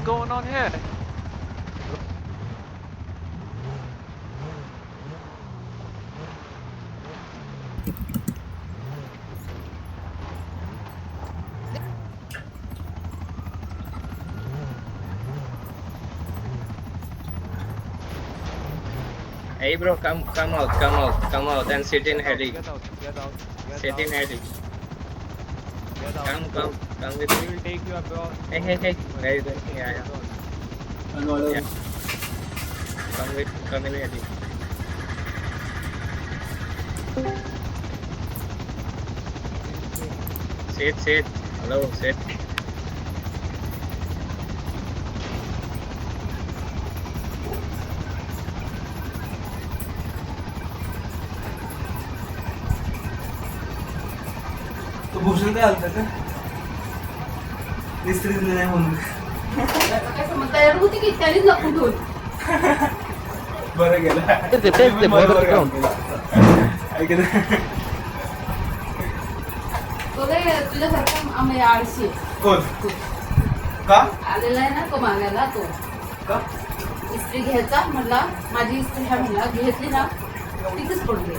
going on here? Hey bro, come out and sit in heli. Get out. Sit in heli. Get out. Come with We me. will take you abroad. Hey. Where is it? Yeah. Yeah. Come in heli. Sit. Hello, sit. तो भूषण काय आलता का इस्त्री दिली नाही म्हणून काय समज तयार होती की त्यानेच लपून ठेवली. बरं गेलं ते बरोबर घेऊन. तो काय तुझ्यासारखा आम्ही आळशी आहे. कोण का आलेला आहे ना तो मागायला तो का इस्त्री घ्यायचा म्हणला माझी इस्त्री ह्या म्हणला घेतली ना तिथेच पडली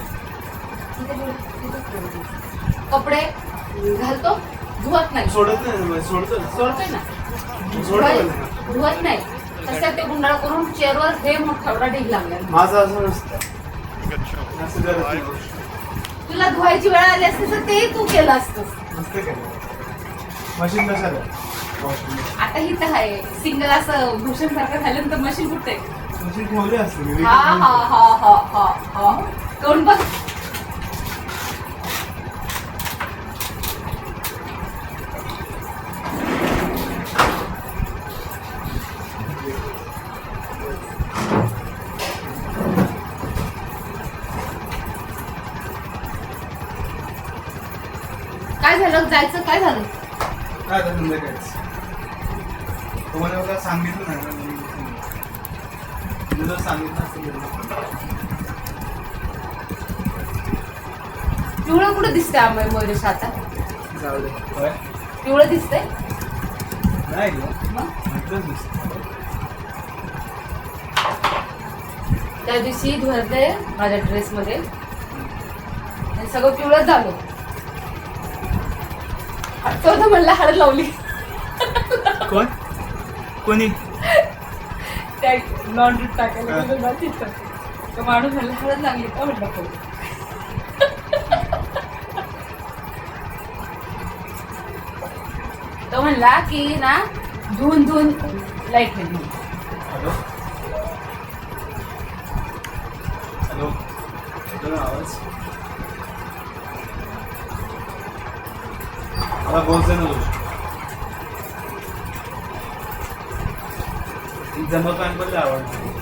तिथेच पडली. कपडे घालतो धुवत नाही सोडत नाही सोडतो सोडतोय ना सोडत धुवत नाही तसं ते गुंडाळा करून चेअरवर हे मोठा एवढा ढीग लागला. माझं असं नसतं असं करत नाही गोष्ट. तुला धुवायची वेळ आली असते तर ते तू केलं असतंस. नसतं केलं मशीन कशाला आता ही तर आहे सिंगल असं भूषण सारखं झालं तर मशीन कुठे मशीन ठेवली असते मी हा हा हा हा हा हा कोण बघ काय झालं जायचं काय झालं काय आता संध्याकाळीच तुम्हाला बघा सांगितलं नाही ना मी जर सांगितलं असतं पिवळं कुठं दिसतंय आम्हाला मयुरेश आता जाऊ दे होय पिवळं दिसतंय नाही ग मग म्हटलंच दिसतं त्या दिवशी धुरते माझ्या ड्रेसमध्ये आणि सगळं पिवळंच झालं. तो तर म्हणला हळद लावली कोण कोणी त्या लॉन्ड्रीत टाकायला गेलो ना तिथं तो माणूस म्हणला हळद लागली का म्हटलं तो तो म्हणला की ना धुवून लाईट नाही हॅलो हॅलो येतो ना आवाज मला बोलतोय ना तू जमा कानपडले आवडतो